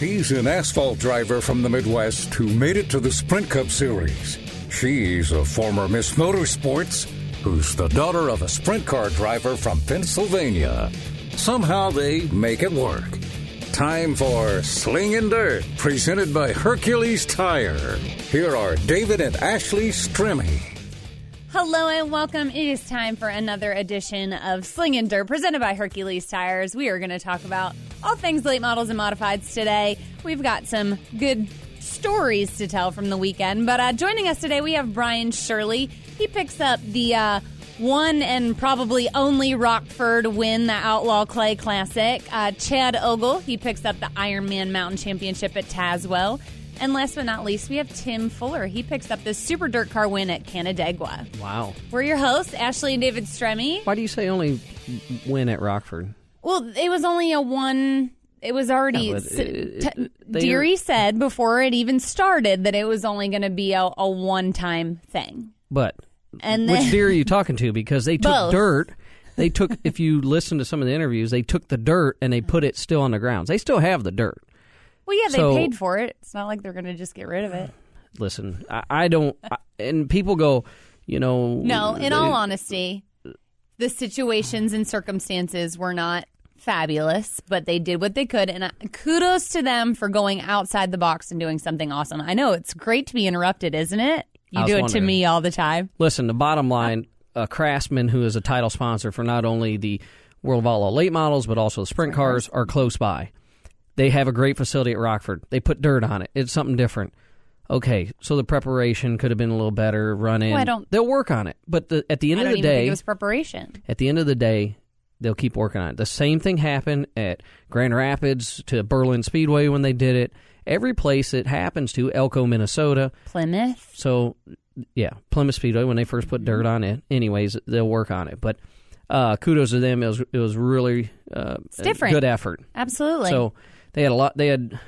He's an asphalt driver from the Midwest who made it to the Sprint Cup Series. She's a former Miss Motorsports who's the daughter of a sprint car driver from Pennsylvania. Somehow they make it work. Time for Slingin' Dirt, presented by Hercules Tire. Here are David and Ashley Stremme. Hello and welcome. It is time for another edition of Slingin' Dirt, presented by Hercules Tires. We are going to talk about all things late models and modifieds today. We've got some good stories to tell from the weekend, but joining us today we have Brian Shirley. He picks up the one and probably only Rockford win, the Outlaw Clay Classic. Chad Ogle, he picks up the Ironman Mountain Championship at Tazewell. And last but not least, we have Tim Fuller. He picks up the Super Dirt Car win at Canandaigua. Wow. We're your hosts, Ashley and David Stremme. Why do you say only win at Rockford? Well, it was only a one. It was already. Deary said before it even started that it was only going to be a one-time thing. But and then, which deer are you talking to? Because they took both. Dirt. They took, if you listen to some of the interviews, they took the dirt and they put it still on the grounds. They still have the dirt. Well, yeah, they paid for it. It's not like they're going to just get rid of it. Listen, I don't, and people go, you know. No, in all honesty, the situations and circumstances were not fabulous, but they did what they could, and kudos to them for going outside the box and doing something awesome. I know it's great to be interrupted, isn't it? You do it to me all the time. Listen, the bottom line, Craftsman, who is a title sponsor for not only the World of Outlaw late models, but also the sprint cars, are close by. They have a great facility at Rockford. They put dirt on it. It's something different. Okay, so the preparation could have been a little better, run-in. Well, they'll work on it. But at the end of the day... I don't even think it was preparation. At the end of the day, they'll keep working on it. The same thing happened at Grand Rapids to Berlin Speedway when they did it. Every place it happens to, Elko, Minnesota. Plymouth. So, yeah, Plymouth Speedway, when they first put dirt on it. Anyways, they'll work on it. But kudos to them. It was really it's different. Good effort. Absolutely. So they had a lot. They had,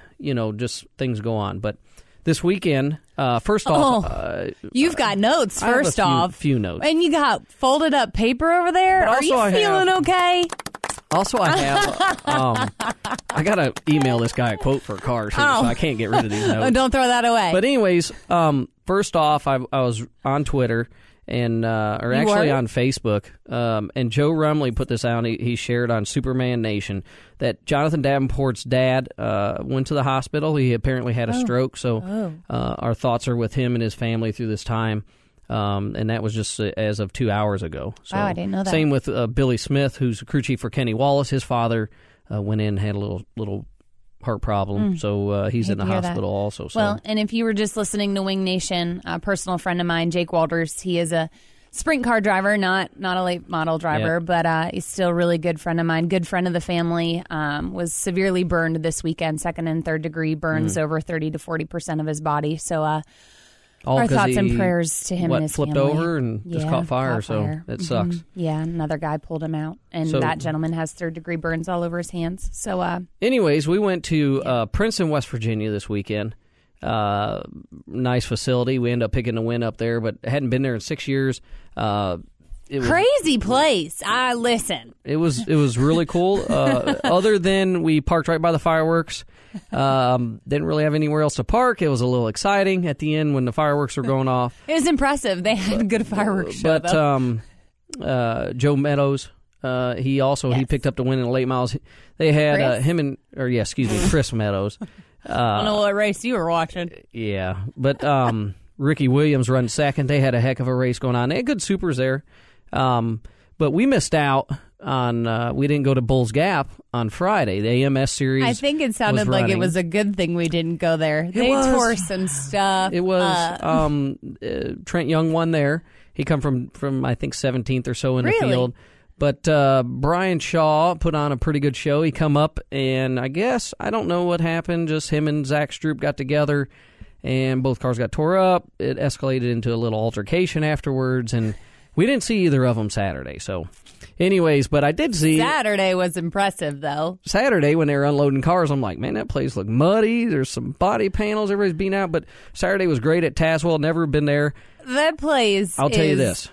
just things go on. But this weekend, first off... you've got notes, first off. Few notes. And you got folded up paper over there? Are you feeling okay? Also, I have... I got to email this guy a quote for a car, so I can't get rid of these notes. Don't throw that away. But anyways, first off, I was on Twitter, and on Facebook, and Joe Rumley put this out. He shared on Superman Nation that Jonathan Davenport's dad went to the hospital. He apparently had a stroke, so our thoughts are with him and his family through this time. And that was just as of 2 hours ago. So, wow, I didn't know that. Same with Billy Smith, who's a crew chief for Kenny Wallace. His father went in and had a little heart problem, so he's in the hospital also. So. Well, and if you were just listening to Wing Nation, a personal friend of mine, Jake Walters, he is a sprint car driver, not a late model driver, but he's still a really good friend of mine, good friend of the family, was severely burned this weekend, second and third degree burns over 30 to 40% of his body. So our thoughts and prayers to him and his flipped family. Over and just caught fire, so it sucks. Yeah, another guy pulled him out, and that gentleman has third-degree burns all over his hands. So, anyways, we went to Princeton, West Virginia this weekend. Nice facility. We ended up picking a win up there, but hadn't been there in 6 years. Crazy place. Listen. It was really cool. Other than we parked right by the fireworks. Didn't really have anywhere else to park. It was a little exciting at the end when the fireworks were going off. It was impressive. They had a good fireworks show. But Joe Meadows, he picked up the win in the late miles. They had Chris Meadows. I don't know what race you were watching. Yeah, but Ricky Williams run second. They had a heck of a race going on. They had good supers there. But we missed out on, we didn't go to Bulls Gap on Friday. The AMS series. I think it sounded like it was a good thing we didn't go there. They tore some stuff. It was, Trent Young won there. He come from I think 17th or so in the field. But Brian Shaw put on a pretty good show. He come up, and I don't know what happened. Just him and Zach Stroop got together, and both cars got tore up. It escalated into a little altercation afterwards, and we didn't see either of them Saturday. So, anyways, but I did see... Saturday was impressive, though. Saturday, when they were unloading cars, I'm like, man, that place looked muddy. There's some body panels. Everybody's being out. But Saturday was great at Tazewell. Never been there. That place I'll tell you this.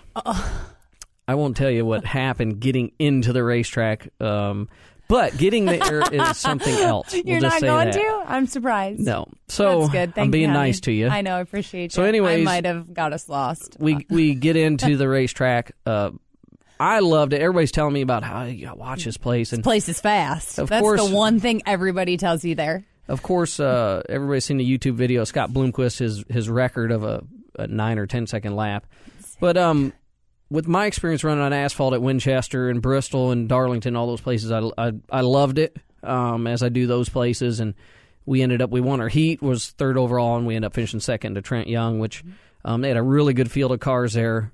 I won't tell you what happened getting into the racetrack, but But getting there is something else. You're not going to? I'm surprised. No. So that's good. I'm being nice to you. I know. I appreciate you. So anyways, I might have got us lost. We get into the racetrack. I loved it. Everybody's telling me about how you gotta watch this place. This place is fast. That's the one thing everybody tells you there. Of course, everybody's seen the YouTube video. Scott Bloomquist, his record of a 9 or 10 second lap. But with my experience running on asphalt at Winchester and Bristol and Darlington, all those places, I loved it as I do those places. And we won our heat, was third overall, and we ended up finishing second to Trent Young, which they had a really good field of cars there.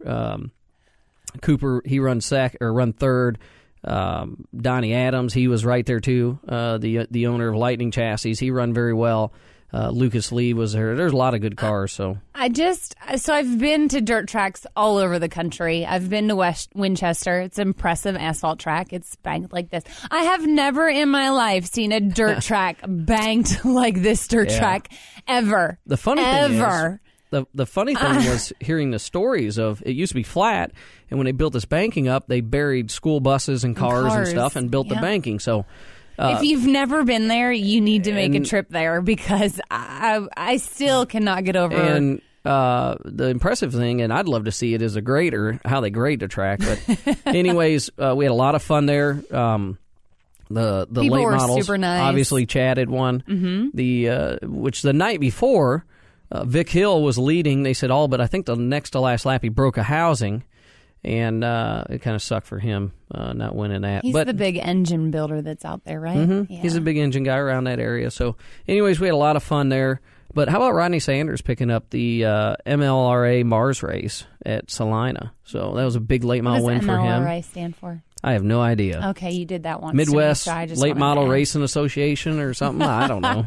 Cooper, he run third. Donnie Adams, he was right there too. The owner of Lightning Chassis, he run very well. Lucas Lee was there. There's a lot of good cars. So I've been to dirt tracks all over the country. I've been to Winchester. It's an impressive asphalt track. It's banked like this. I have never in my life seen a dirt track banked like this dirt track ever. The funny thing is, the funny thing was hearing the stories of it used to be flat, and when they built this banking up, they buried school buses and cars and stuff and built the banking. So if you've never been there, you need to make a trip there, because I still cannot get over. And the impressive thing, and I'd love to see it, is a grader, how they grade the track. But anyways, we had a lot of fun there. The People late were models, super nice. Obviously Chad had won. Mm-hmm. Which the night before, Vic Hill was leading. They said but I think the next to last lap he broke a housing, and it kind of sucked for him not winning that. He's the big engine builder that's out there, right? Mm-hmm. Yeah. He's a big engine guy around that area. So anyways, we had a lot of fun there. But how about Rodney Sanders picking up the MLRA Mars race at Salina? So that was a big late model win for him. What does MLRA stand for? I have no idea. Okay, you did that once. Midwest so Late Model Racing Association or something? I don't know.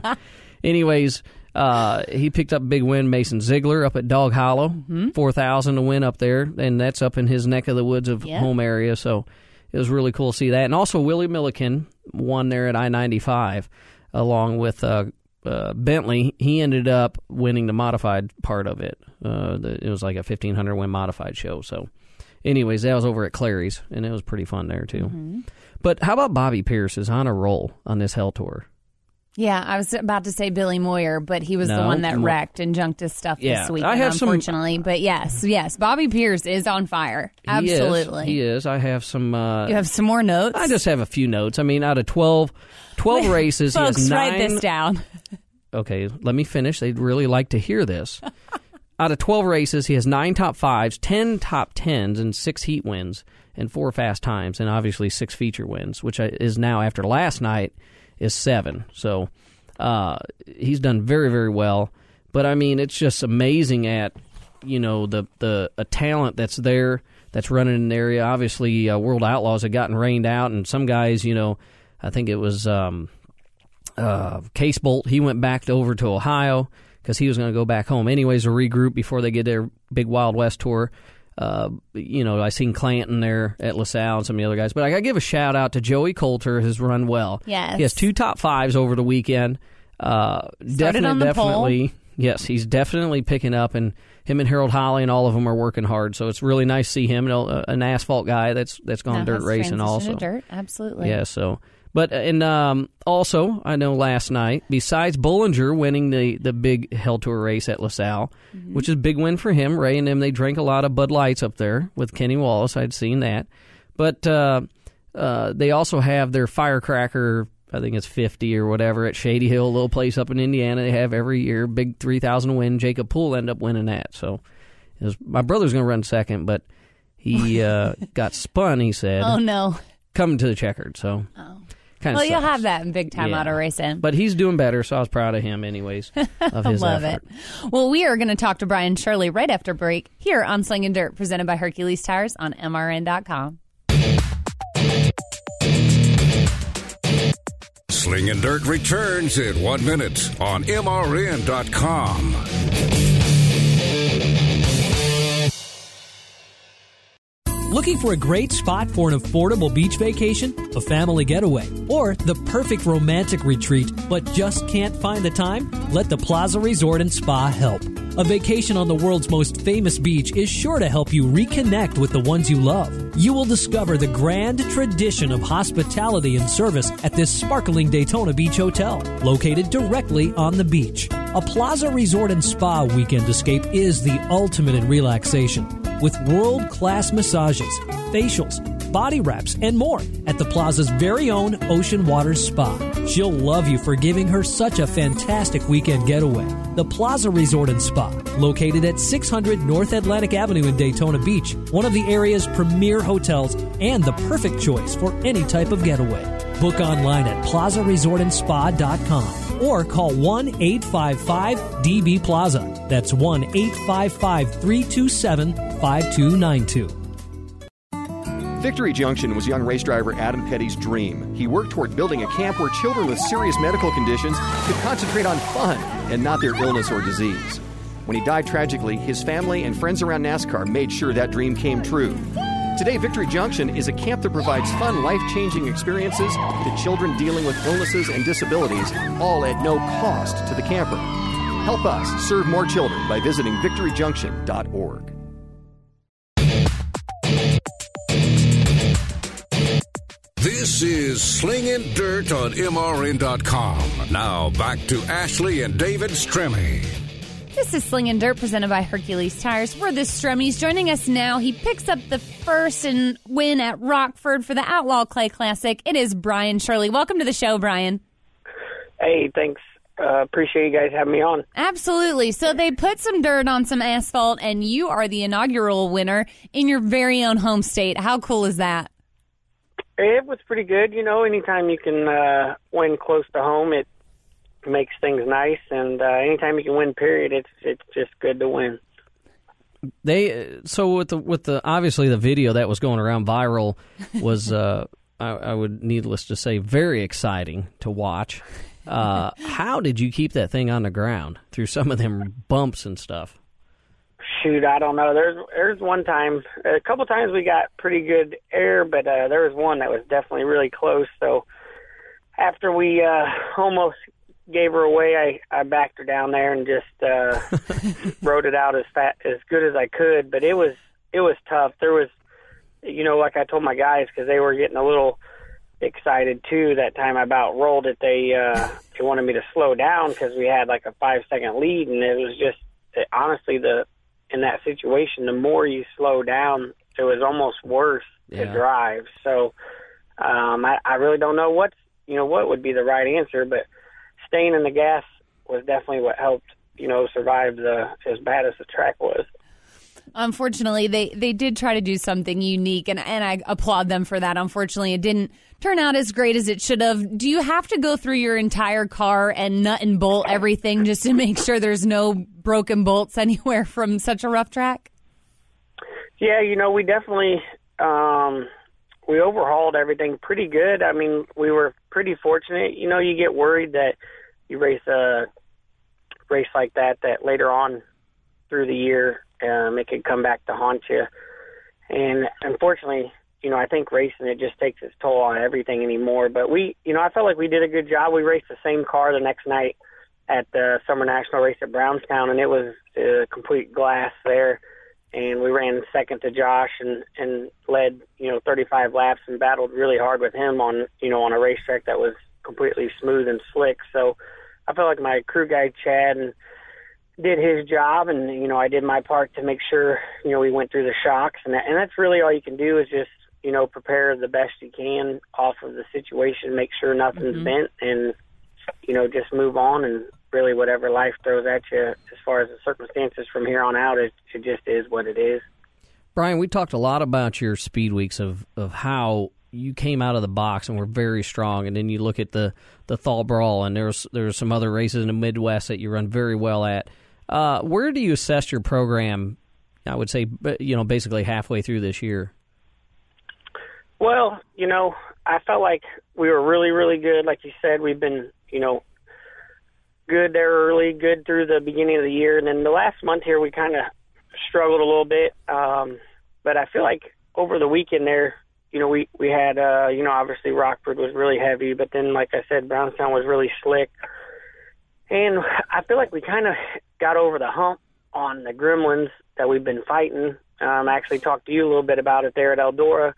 Anyways, he picked up a big win. Mason Ziegler up at Dog Hollow, 4,000 to win up there, and that's up in his neck of the woods of home area. So it was really cool to see that. And also Willie Milliken won there at I-95 along with Bentley. He ended up winning the modified part of it. It was like a 1,500 win modified show. So anyways, that was over at Clary's, and it was pretty fun there too. Mm-hmm. But how about Bobby Pierce is on a roll on this Hell Tour? Yeah, I was about to say Billy Moyer, but he was the one that wrecked and junked his stuff this weekend, unfortunately. But yes, Bobby Pierce is on fire. Absolutely. He is. I have some... you have some more notes? I just have a few notes. I mean, out of 12 races, Folks, he has 9... write this down. Okay, let me finish. They'd really like to hear this. Out of 12 races, he has 9 top 5s, 10 top 10s, and 6 heat wins, and 4 fast times, and obviously 6 feature wins, which is now, after last night, is 7. So he's done very, very well. But, I mean, it's just amazing at, the talent that's there, that's running in the area. Obviously, World Outlaws have gotten rained out, and some guys, I think it was Case Bolt. He went back over to Ohio because he was going to go back home anyways to regroup before they get their big Wild West tour. I seen Clanton there at LaSalle and some of the other guys. But I got to give a shout-out to Joey Coulter, who's run well. Yes. He has 2 top 5s over the weekend. Definitely. Yes, he's definitely picking up, and him and Harold Holly and all of them are working hard. So it's really nice to see him, an asphalt guy that's gone dirt racing also. Dirt, absolutely. Yeah, so... But also, I know last night, besides Bollinger winning the big Hell Tour race at LaSalle, which is a big win for him, Ray and them, they drank a lot of Bud Lights up there with Kenny Wallace. I'd seen that. But they also have their Firecracker, I think it's 50 or whatever, at Shady Hill, a little place up in Indiana. They have every year, big 3,000 win. Jacob Poole ended up winning that. So my brother's going to run second, but he got spun, he said. Oh, no. Coming to the checkered, so... Oh. Well, you'll have that in big time auto racing. But he's doing better, so I was proud of him anyways, of his Love effort. It. Well, we are going to talk to Brian Shirley right after break here on Slingin' Dirt, presented by Hercules Tires on MRN.com. Slingin' Dirt returns in 1 minute on MRN.com. Looking for a great spot for an affordable beach vacation, a family getaway, or the perfect romantic retreat, but just can't find the time? Let the Plaza Resort and Spa help. A vacation on the world's most famous beach is sure to help you reconnect with the ones you love. You will discover the grand tradition of hospitality and service at this sparkling Daytona Beach hotel, located directly on the beach. A Plaza Resort and Spa weekend escape is the ultimate in relaxation, with world-class massages, facials, body wraps, and more at the Plaza's very own Ocean Waters Spa. She'll love you for giving her such a fantastic weekend getaway. The Plaza Resort and Spa, located at 600 North Atlantic Avenue in Daytona Beach, one of the area's premier hotels and the perfect choice for any type of getaway. Book online at plazaresortandspa.com or call 1-855-DB-PLAZA. That's 1-855-327-5292. Victory Junction was young race driver Adam Petty's dream. He worked toward building a camp where children with serious medical conditions could concentrate on fun and not their illness or disease. When he died tragically, his family and friends around NASCAR made sure that dream came true. Today, Victory Junction is a camp that provides fun, life-changing experiences to children dealing with illnesses and disabilities, all at no cost to the camper. Help us serve more children by visiting victoryjunction.org. This is Slingin' Dirt on MRN.com. Now back to Ashley and David Stremme. This is Slingin' Dirt presented by Hercules Tires. We're the Stremmes. Joining us now, he picks up the first win at Rockford for the Outlaw Clay Classic. It is Brian Shirley. Welcome to the show, Brian. Hey, thanks. Appreciate you guys having me on. Absolutely. So they put some dirt on some asphalt, and you are the inaugural winner in your very own home state. How cool is that? It was pretty good. You know, anytime you can win close to home, it makes things nice. And anytime you can win, period, it's just good to win. So with the obviously the video that was going around viral was I would needless to say very exciting to watch. How did you keep that thing on the ground through some of them bumps and stuff? Shoot, I don't know. There's one time, a couple times we got pretty good air, but there was one that was definitely really close. So after we almost gave her away, I backed her down there and just rode it out as good as I could. But it was tough. There was, you know, like I told my guys, because they were getting a little excited too. That time I about rolled it. They wanted me to slow down because we had like a 5-second lead, and it was just honestly in that situation, the more you slow down, it was almost worse to drive. So I really don't know what would be the right answer, but staying in the gas was definitely what helped, survive as bad as the track was. Unfortunately, they did try to do something unique, and I applaud them for that. Unfortunately, it didn't turn out as great as it should have. Do you have to go through your entire car and nut and bolt everything just to make sure there's no broken bolts anywhere from such a rough track? Yeah, we definitely we overhauled everything pretty good. I mean, we were pretty fortunate. You get worried that you race a race like that later on through the year, it could come back to haunt you. And unfortunately, I think racing, it just takes its toll on everything anymore. But I felt like we did a good job. We raced the same car the next night at the Summer National race at Brownstown, and it was complete glass there. And we ran second to Josh and led, 35 laps and battled really hard with him on a racetrack that was completely smooth and slick. So I felt like my crew guy, Chad, did his job, and I did my part to make sure we went through the shocks, and that's really all you can do is just prepare the best you can off of the situation, make sure nothing's bent, and just move on, and really whatever life throws at you as far as the circumstances from here on out, it just is what it is. Brian, we talked a lot about your speed weeks of how you came out of the box and were very strong, and then you look at the Fall Brawl, and there's some other races in the Midwest that you run very well at. Where do you assess your program, I would say, basically halfway through this year? Well, I felt like we were really, really good. Like you said, we've been, good there early, good through the beginning of the year. And then the last month here, we kind of struggled a little bit. But I feel like over the weekend there, we had, obviously Rockford was really heavy. But then, like I said, Brownstown was really slick. And I feel like we kind of got over the hump on the gremlins that we've been fighting. I actually talked to you a little bit about it there at Eldora,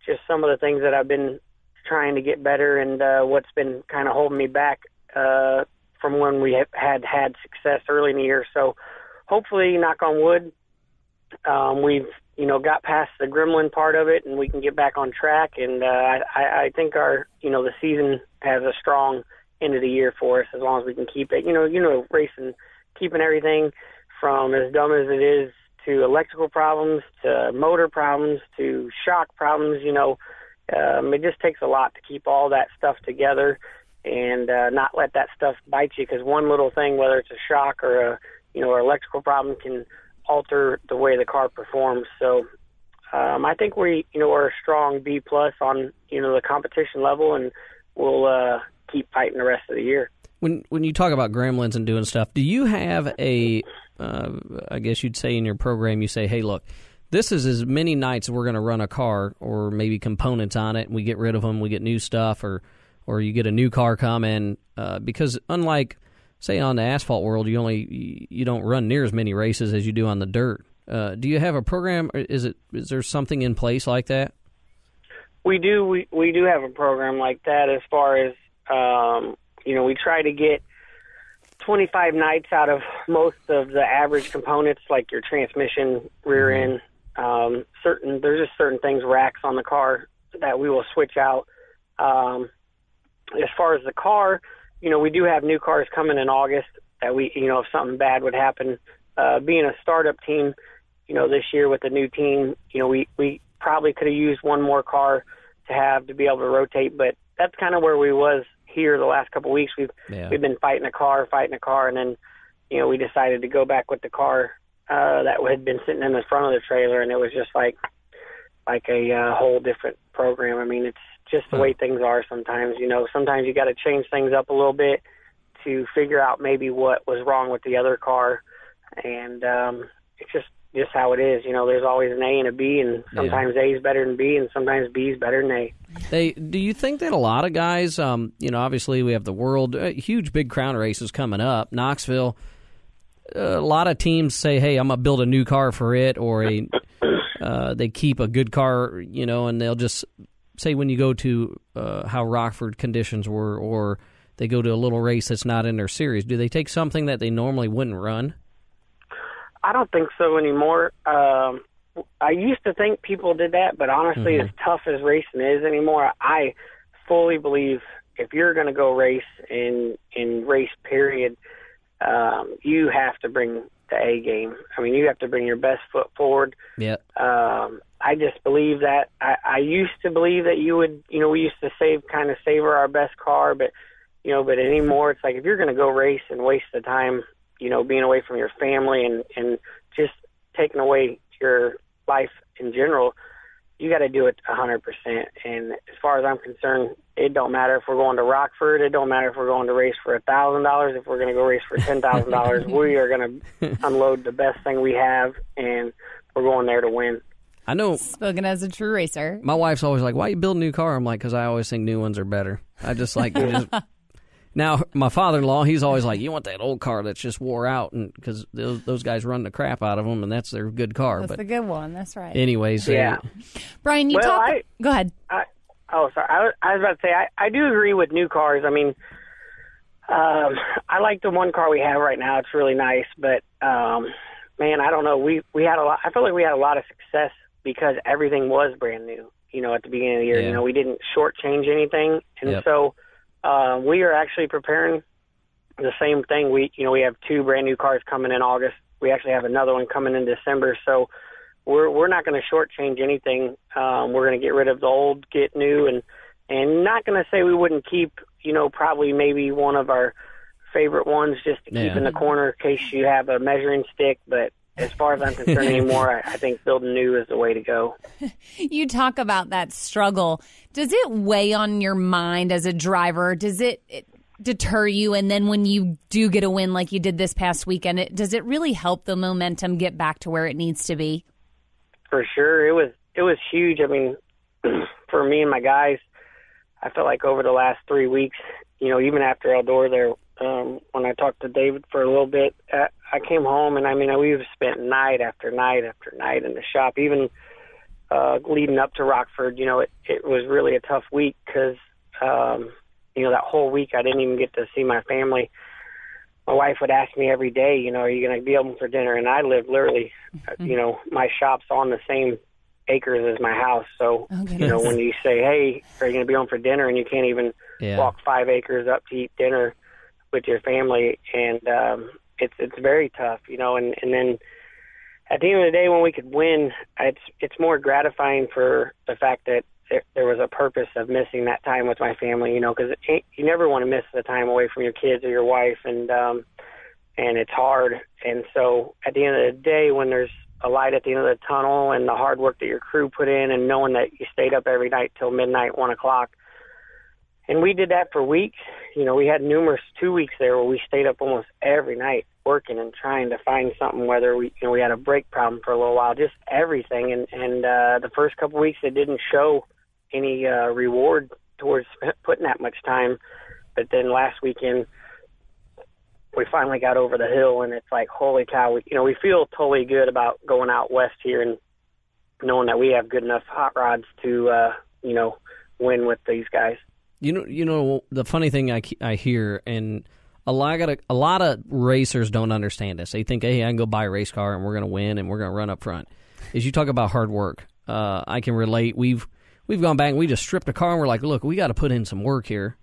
just some of the things that I've been trying to get better and what's been kind of holding me back from when we had success early in the year. So hopefully, knock on wood, we've got past the gremlin part of it and we can get back on track. And I think the season has a strong end of the year for us as long as we can keep it. Racing, keeping everything from as dumb as it is to electrical problems to motor problems to shock problems. It just takes a lot to keep all that stuff together and not let that stuff bite you, because one little thing, whether it's a shock or a electrical problem, can alter the way the car performs. So I think we are a strong B+ on the competition level, and we'll keep fighting the rest of the year. When you talk about gremlins and doing stuff, do you have I guess you'd say in your program, you say, hey, look, this is as many nights we're going to run a car or maybe components on it, and we get rid of them, we get new stuff, or you get a new car come in, because unlike, say, on the asphalt world, you don't run near as many races as you do on the dirt. Do you have a program? Is there something in place like that? We do. We do have a program like that. As far as we try to get 25 nights out of most of the average components, like your transmission, rear end. There's just certain things, racks on the car, that we will switch out. As far as the car, we do have new cars coming in August that we, if something bad would happen, being a startup team, this year with the new team, we probably could have used one more car to be able to rotate, but that's kind of where we was here the last couple of weeks. We've been fighting a car, and then, we decided to go back with the car that had been sitting in the front of the trailer, and it was just like a whole different program. I mean, it's just the way things are sometimes. Sometimes you got to change things up a little bit to figure out maybe what was wrong with the other car, and it's just how it is. There's always an A and a B, and sometimes A is better than B, and sometimes B is better than A. Do you think that a lot of guys, obviously we have the world, huge big crown races coming up, Knoxville, a lot of teams say, hey, I'm going to build a new car for it, or they keep a good car, and they'll just say when you go to how Rockford conditions were, or they go to a little race that's not in their series, do they take something that they normally wouldn't run? I don't think so anymore. I used to think people did that, but honestly, as tough as racing is anymore, I fully believe if you're going to go race in race period, you have to bring the A game. I mean, you have to bring your best foot forward. Yeah. I just believe that. I used to believe that you would, we used to savor our best car, but anymore, it's like if you're going to go race and waste the time, being away from your family and just taking away your life in general, you got to do it 100%. And as far as I'm concerned, it don't matter if we're going to Rockford. It don't matter if we're going to race for $1,000. If we're going to go race for $10,000, we are going to unload the best thing we have, and we're going there to win. I know. Spoken as a true racer. My wife's always like, why you build a new car? I'm like, because I always think new ones are better. I just like Now, my father-in-law, he's always like, you want that old car that's just wore out, and because those guys run the crap out of them, and that's their good car. That's the good one. That's right. Anyways. Yeah. Brian, go ahead. I was about to say, I do agree with new cars. I mean, I like the one car we have right now. It's really nice, but, man, I don't know. We had I feel like we had a lot of success because everything was brand new, at the beginning of the year. Yeah. We didn't shortchange anything. And so we are actually preparing the same thing. We have 2 brand new cars coming in August. We actually have another one coming in December. So we're not going to shortchange anything. We're going to get rid of the old, get new, and not going to say we wouldn't keep, probably maybe one of our favorite ones just to keep in the corner in case you have a measuring stick. But as far as I'm concerned anymore, I think building new is the way to go. You talk about that struggle. Does it weigh on your mind as a driver? Does it deter you? And then when you do get a win like you did this past weekend, does it really help the momentum get back to where it needs to be? For sure. It was huge. I mean, for me and my guys, I felt like over the last 3 weeks, even after Eldora there, when I talked to David for a little bit. I came home, and I mean, we've spent night after night after night in the shop. Even leading up to Rockford, you know, it was really a tough week because, you know, that whole week I didn't even get to see my family. My wife would ask me every day, you know, are you going to be open for dinner? And I live literally, you know, my shop's on the same acres as my house. So, you know, when you say, hey, are you going to be home for dinner? And you can't even walk 5 acres up to eat dinner with your family. And it's very tough, you know, and then at the end of the day, when we could win, it's more gratifying for the fact that there was a purpose of missing that time with my family, you know, because you never want to miss the time away from your kids or your wife, and it's hard. And so at the end of the day, when there's a light at the end of the tunnel and the hard work that your crew put in, and knowing that you stayed up every night till midnight, 1 o'clock, and we did that for weeks. You know, we had numerous 2 weeks there where we stayed up almost every night working and trying to find something, whether we had a brake problem for a little while, just everything. And the first couple of weeks, it didn't show any reward towards putting that much time. But then last weekend, we finally got over the hill, and it's like, holy cow, we feel totally good about going out west here and knowing that we have good enough hot rods to, win with these guys. You know, the funny thing I hear, and a lot of racers don't understand this. They think, hey, I can go buy a race car and we're going to win and we're going to run up front. As you talk about hard work, I can relate. We've gone back and we just stripped a car and we're like, look, we got to put in some work here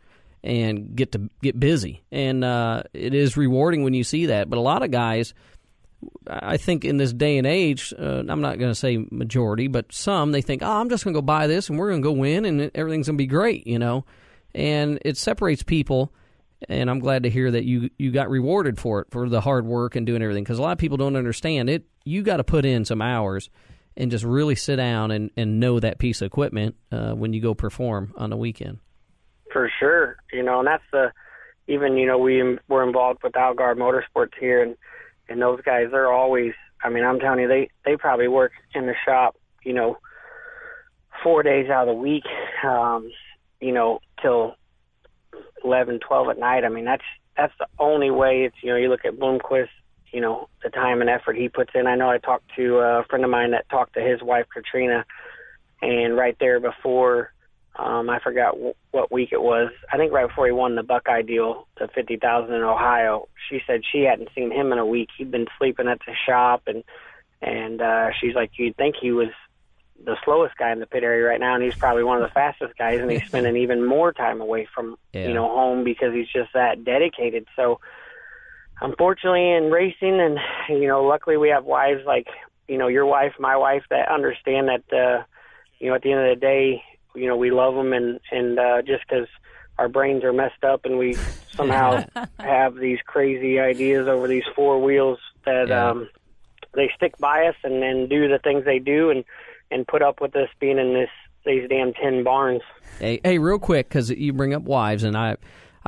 and get busy. And it is rewarding when you see that. But a lot of guys, I think in this day and age, I'm not going to say majority, but some, they think, I'm just going to go buy this and we're going to go win and everything's going to be great, you know. And it separates people. And I'm glad to hear that you got rewarded for it, for the hard work and doing everything. Because a lot of people don't understand it. You got to put in some hours and just really sit down and know that piece of equipment when you go perform on the weekend. For sure. You know, and that's we're involved with Algar Motorsports here, and those guys, they're always, I mean, I'm telling you, they probably work in the shop, 4 days out of the week, till 11, 12 at night. I mean, that's the only way. It's, you look at Bloomquist, the time and effort he puts in. I know I talked to a friend of mine that talked to his wife, Katrina, and right there before, I forgot what week it was. I think right before he won the Buckeye deal, the $50,000 in Ohio, she said she hadn't seen him in a week. He'd been sleeping at the shop, and she's like, you'd think he was the slowest guy in the pit area right now, and he's probably one of the fastest guys, and he's spending even more time away from home because he's just that dedicated. So unfortunately in racing, and luckily we have wives like your wife, my wife, that understand that at the end of the day, we love them, and just because our brains are messed up and we somehow have these crazy ideas over these four wheels that they stick by us and then do the things they do and put up with us being in these damn tin barns. Hey, real quick, because you bring up wives, and I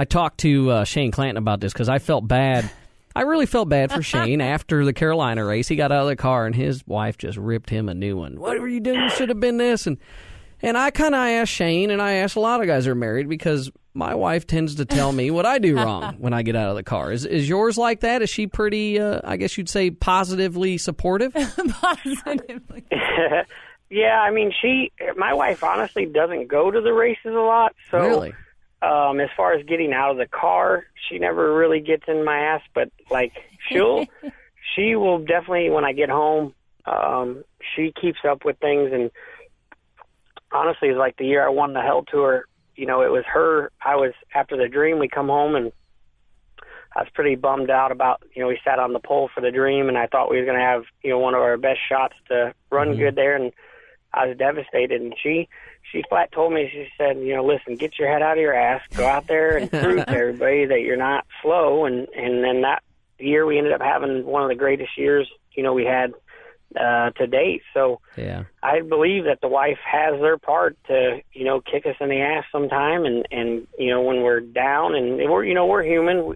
talked to Shane Clanton about this because I felt bad. I really felt bad for Shane after the Carolina race. He got out of the car, and his wife just ripped him a new one. What were you doing? You should have been this. And I kind of asked Shane, and I asked a lot of guys who are married, because my wife tends to tell me what I do wrong when I get out of the car. Is yours like that? Is she pretty, I guess you'd say, positively supportive? Positively. Yeah, I mean, my wife honestly doesn't go to the races a lot. So, really? As far as getting out of the car, she never really gets in my ass. But like, she will definitely, when I get home, she keeps up with things. And honestly, it's like the year I won the Hell Tour. It was her. After the Dream, we come home, and I was pretty bummed out about, we sat on the pole for the Dream, and I thought we were going to have, one of our best shots to run good there, and I was devastated. And she flat told me, she said, listen, get your head out of your ass, go out there and prove to everybody that you're not slow. And then that year we ended up having one of the greatest years, we had to date. So yeah. I believe that the wife has their part to, kick us in the ass sometime. And when we're down, and we're human,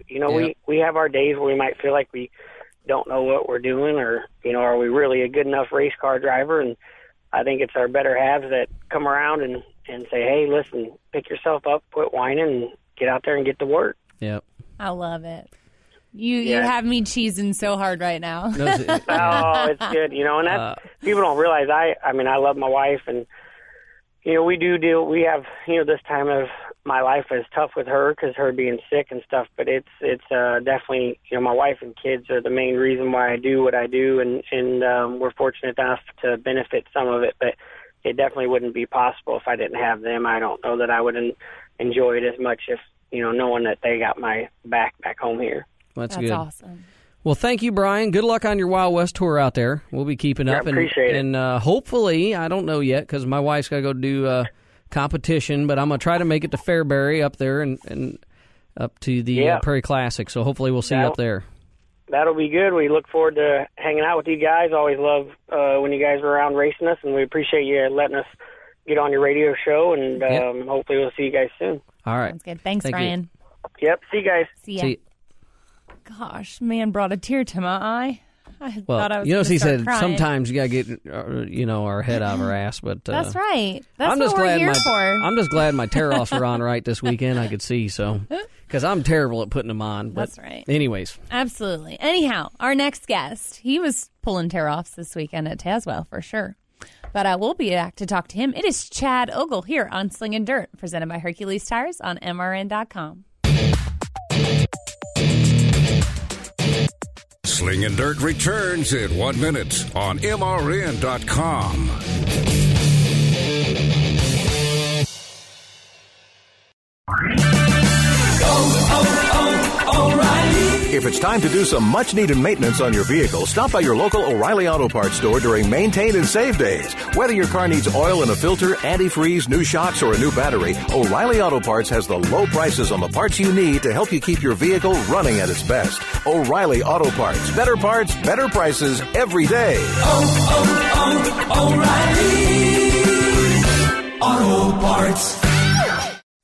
we have our days where we might feel like we don't know what we're doing, or, are we really a good enough race car driver? And I think it's our better halves that come around and say, hey, listen, pick yourself up, quit whining, and get out there and get to work. Yep. I love it. You have me cheesing so hard right now. Oh, it's good, and that people don't realize. I mean, I love my wife, and we have this time of my life is tough with her because her being sick and stuff. But it's definitely my wife and kids are the main reason why I do what I do, and we're fortunate enough to benefit some of it. But it definitely wouldn't be possible if I didn't have them. I don't know that I would enjoy it as much if knowing that they got my back home here. That's good. That's awesome. Well, thank you, Brian. Good luck on your Wild West tour out there. We'll be keeping up. Appreciate it. And hopefully, I don't know yet because my wife's got to go do competition, but I'm going to try to make it to Fairbury up there and up to the Prairie Classic. So hopefully we'll see you up there. That'll be good. We look forward to hanging out with you guys. Always love when you guys are around racing us, and we appreciate you letting us get on your radio show, and hopefully we'll see you guys soon. All right. Sounds good. Thanks, Thank Brian. You. Yep. See you guys. See ya. Gosh, man, brought a tear to my eye. I thought I was he said crying. sometimes you got to get our head out of our ass, but that's right. That's I'm what just we're glad here for. I'm just glad my tear-offs are on right this weekend. I could see, so because I'm terrible at putting them on. But that's right. Anyways, absolutely. Anyhow, our next guest, he was pulling tear-offs this weekend at Tazewell for sure. But we'll be back to talk to him. It is Chad Ogle here on Slingin' Dirt, presented by Hercules Tires on MRN.com. Slingin' Dirt returns in 1 minute on MRN.com. If it's time to do some much-needed maintenance on your vehicle, stop by your local O'Reilly Auto Parts store during Maintain and Save Days. Whether your car needs oil and a filter, antifreeze, new shocks, or a new battery, O'Reilly Auto Parts has the low prices on the parts you need to help you keep your vehicle running at its best. O'Reilly Auto Parts. Better prices every day. O'Reilly Auto Parts.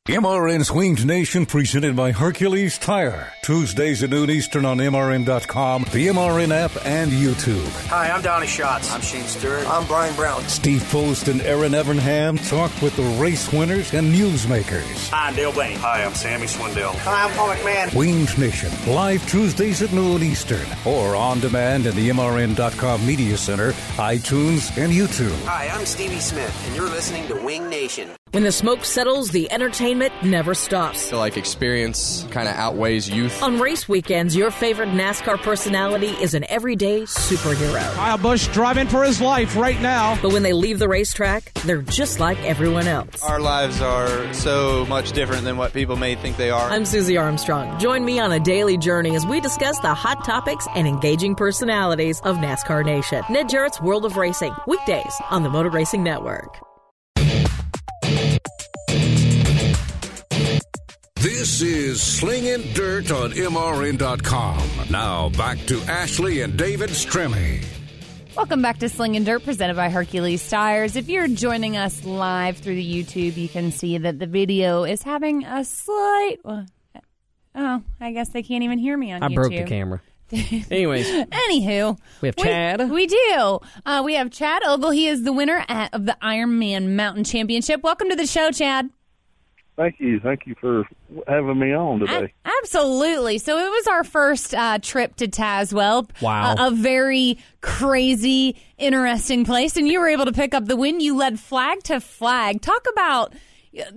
MRN's Winged Nation presented by Hercules Tire. Tuesdays at noon Eastern on MRN.com, the MRN app, and YouTube. Hi, I'm Donnie Schatz. I'm Shane Stewart. I'm Brian Brown. Steve Post and Aaron Evernham talk with the race winners and newsmakers. Hi, I'm Dale Blaney. Hi, I'm Sammy Swindell. Hi, I'm Paul McMahon. Winged Nation, live Tuesdays at noon Eastern, or on demand in the MRN.com Media Center, iTunes, and YouTube. Hi, I'm Stevie Smith, and you're listening to Winged Nation. When the smoke settles, the entertainment never stops. The life experience kind of outweighs youth. On race weekends, your favorite NASCAR personality is an everyday superhero. Kyle Busch driving for his life right now. But when they leave the racetrack, they're just like everyone else. Our lives are so much different than what people may think they are. I'm Susie Armstrong. Join me on a daily journey as we discuss the hot topics and engaging personalities of NASCAR Nation. Ned Jarrett's World of Racing, weekdays on the Motor Racing Network. This is Slingin' Dirt on MRN.com. Now back to Ashley and David Stremme. Welcome back to Slingin' Dirt, presented by Hercules Tires. If you're joining us live through the YouTube, you can see that the video is having a slight... I guess they can't even hear me on YouTube. I broke the camera. Anyways. Anywho. We have Chad. We do. We have Chad Ogle. He is the winner of the Ironman Mountain Championship. Welcome to the show, Chad. Thank you. Thank you for having me on today. Absolutely. So it was our first trip to Tazewell. Wow. A very crazy, interesting place. And you were able to pick up the win. You led flag to flag. Talk about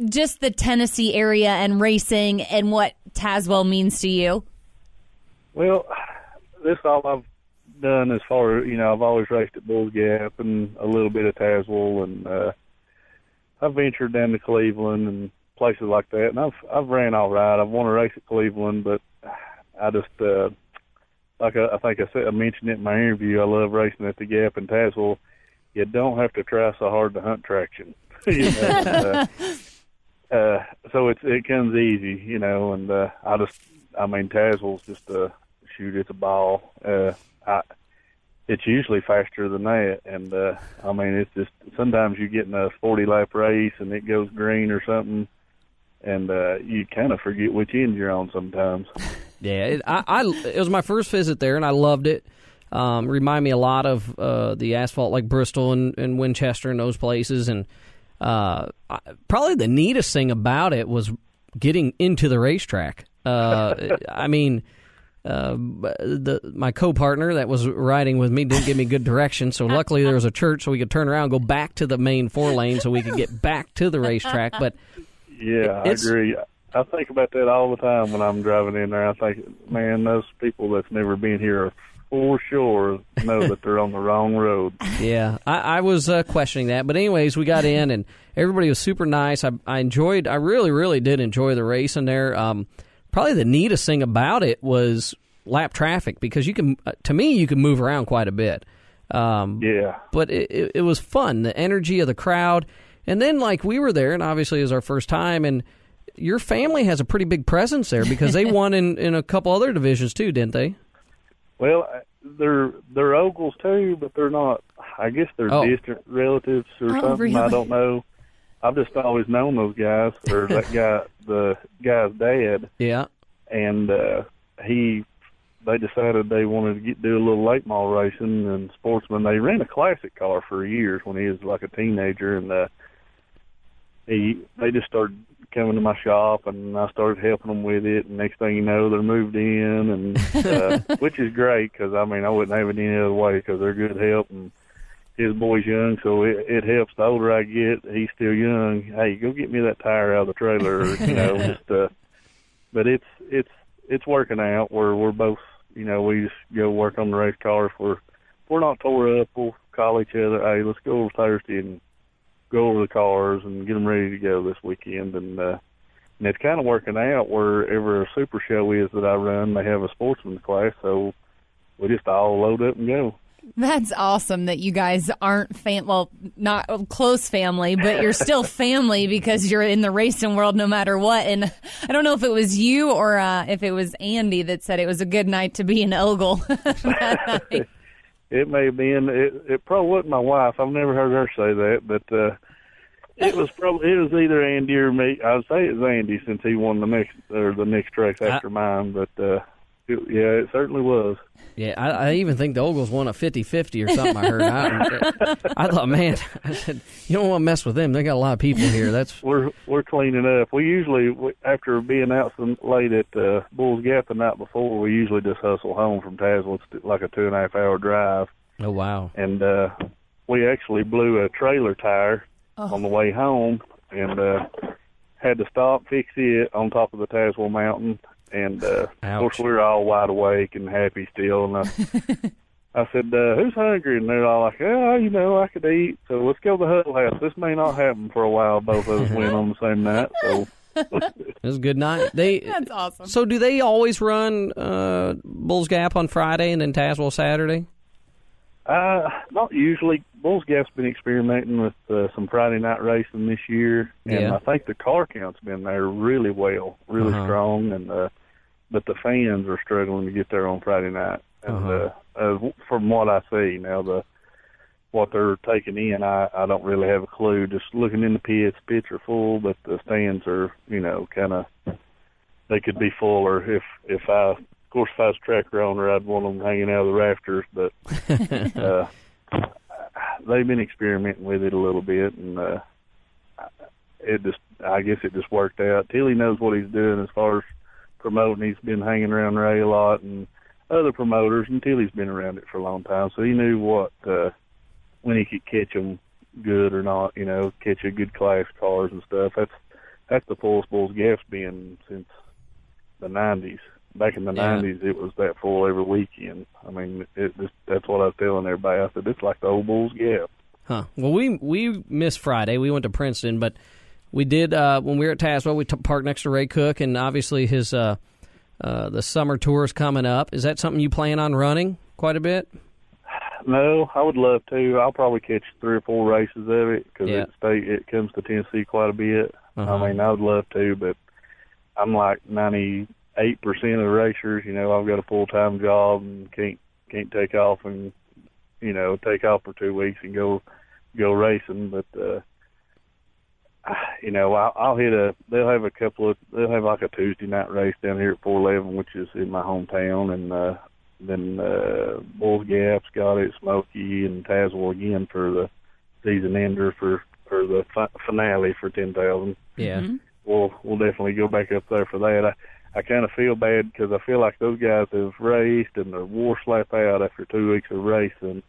just the Tennessee area and racing and what Tazewell means to you. Well, this is all I've done as far as, I've always raced at Bulls Gap and a little bit of Tazewell. And I've ventured down to Cleveland and places like that, and I've ran all right. I've won a race at Cleveland, but I just I think I mentioned it in my interview. I love racing at the Gap and Tazewell. You don't have to try so hard to hunt traction, so it comes easy, and Tazewell's just it's a ball. It's usually faster than that, and it's just sometimes you get in a 40-lap race and it goes green or something. And you kind of forget which end you're on sometimes. Yeah, it was my first visit there, and I loved it. Remind me a lot of the asphalt like Bristol and Winchester and those places. And probably the neatest thing about it was getting into the racetrack. I mean, my co-partner that was riding with me didn't give me good direction, so luckily there was a church so we could turn around and go back to the main 4-lane so we could get back to the racetrack. But yeah, I agree. I think about that all the time when I'm driving in there. I think, man, those people that's never been here are for sure know that they're on the wrong road. Yeah, I was questioning that. But anyways, we got in, and everybody was super nice. I really, really did enjoy the race in there. Probably the neatest thing about it was lap traffic, because you can move around quite a bit. Yeah. But it was fun, the energy of the crowd. And then, like, we were there, and obviously it was our first time, and your family has a pretty big presence there because they won in a couple other divisions too, didn't they? Well, they're Ogles too, but they're not. I guess they're distant relatives or something. Really? I don't know. I've just always known those guys, or that guy, the guy's dad. Yeah. And they decided they wanted to do a little late model racing and sportsman. They ran a classic car for years when he was like a teenager, and they just started coming to my shop, and I started helping them with it, and next thing you know, they're moved in, and which is great, because, I mean, I wouldn't have it any other way, because they're good help, and his boy's young, so it helps. The older I get, he's still young. Hey, go get me that tire out of the trailer, but it's working out. We're both, we just go work on the race cars. We're not tore up, we'll call each other, hey, let's go over Thursday and go over the cars and get them ready to go this weekend. And it's kind of working out. Wherever a super show is that I run, they have a sportsman's class, so we just all load up and go. That's awesome that you guys aren't not close family, but you're still family because you're in the racing world no matter what. And I don't know if it was you or if it was Andy that said it was a good night to be an Ogle that night. It may have been. It probably wasn't my wife. I've never heard her say that, but it was either Andy or me. I'd say it was Andy since he won the next race after mine. But it certainly was. Yeah, I even think the Ogles won a 50-50 or something. I heard. I thought, man, I said, you don't want to mess with them. They got a lot of people here. We're cleaning up. We usually, after being out so late at Bulls Gap the night before, we usually just hustle home from Tazewell. It's like a 2.5-hour drive. Oh wow! And we actually blew a trailer tire on the way home, and had to stop, fix it on top of the Tazewell Mountain. And, of course, we were all wide awake and happy still. And I said, who's hungry? And they're all like, I could eat. So let's go to the Huddle House. This may not happen for a while. Both of us went on the same night. So it was a good night. That's awesome. So do they always run Bulls Gap on Friday and then Tazewell Saturday? Not usually. Bulls Gap's been experimenting with some Friday night racing this year, and I think the car count's been there really well, really strong, and but the fans are struggling to get there on Friday night. And from what I see now, what they're taking in, I don't really have a clue. Just looking in the pits are full, but the stands are, kind of, they could be fuller if I. Of course, if I was a tracker owner, I'd want them hanging out of the rafters, but they've been experimenting with it a little bit, and I guess it just worked out. Tilly knows what he's doing as far as promoting. He's been hanging around Ray a lot and other promoters, and Tilly's been around it for a long time, so he knew when he could catch them good or not, catch a good class cars and stuff. That's the fullest Bulls Gap's been since the 90s. Back in the 90s, it was that full every weekend. I mean, that's what I was telling everybody. I said, it's like the old Bulls Gap. Huh. Well, we missed Friday. We went to Princeton, but we did, when we were at Tazewell, we parked next to Ray Cook, and obviously his the summer tour is coming up. Is that something you plan on running quite a bit? No, I would love to. I'll probably catch 3 or 4 races of it because it comes to Tennessee quite a bit. I mean, I would love to, but I'm like 98% of the racers. I've got a full-time job and can't take off and take off for 2 weeks and go racing. But I'll hit they'll have like a Tuesday night race down here at 411, which is in my hometown, and then Bulls Gap's got it, Smoky, and Tazewell again for the season ender for the finale for 10,000. Yeah. We'll definitely go back up there for that. I kind of feel bad because I feel like those guys have raced and they're wore slap out after 2 weeks of racing.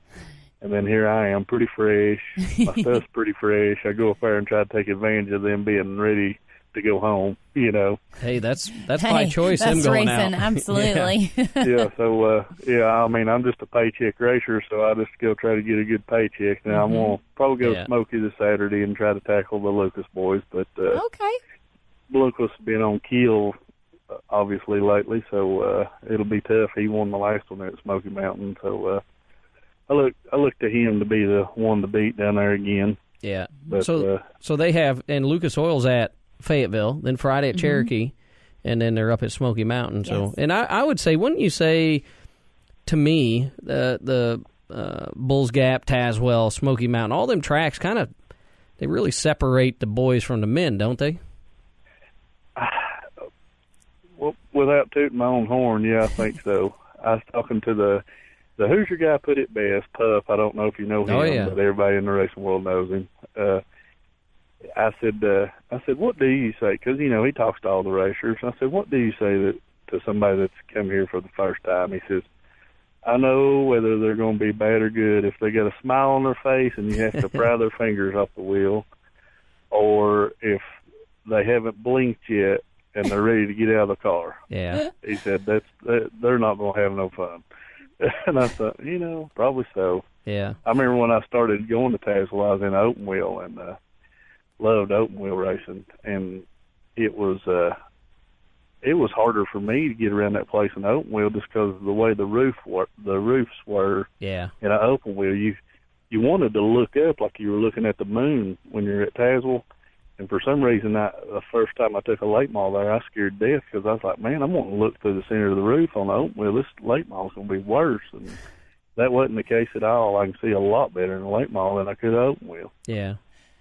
And then here I am, pretty fresh. My stuff's pretty fresh. I go up there and try to take advantage of them being ready to go home, you know. Hey, that's by choice, that's him going racing, out. absolutely. Yeah, so, I mean, I'm just a paycheck racer, so I just go try to get a good paycheck. Now, I'm going to probably go Smoky this Saturday and try to tackle the Lucas boys. But okay. Lucas has been on keel, obviously, lately, so it'll be tough. He won the last one there at Smoky Mountain, so I look to him to be the one to beat down there again. Yeah. But, so they have, and Lucas Oil's at Fayetteville, then Friday at Cherokee, and then they're up at Smoky Mountain. So, Yes. and I would say, wouldn't you say, to me, the Bulls Gap, Tazewell, Smoky Mountain, all them tracks kind of, they really separate the boys from the men, don't they? Well, without tooting my own horn, yeah, I think so. I was talking to the Hoosier guy put it best, Puff. I don't know if you know him, but everybody in the racing world knows him. I said, what do you say? Because, you know, he talks to all the racers. I said, what do you say to somebody that's come here for the first time? He says, I know whether they're going to be bad or good if they got a smile on their face and you have to pry their fingers off the wheel, or if they haven't blinked yet and they're ready to get out of the car. Yeah. He said, they're not going to have no fun. And I thought, you know, probably so. Yeah. I remember when I started going to Tazewell, I was in open wheel and loved open wheel racing, and it was harder for me to get around that place in open wheel just because of the way the roofs were. Yeah. In an open wheel, you wanted to look up like you were looking at the moon when you're at Tazewell. And for some reason, the first time I took a late model there, I scared death because I was like, man, I'm wanting to look through the center of the roof on the open wheel. This late model's going to be worse. And that wasn't the case at all. I can see a lot better in a late model than I could open wheel. Yeah.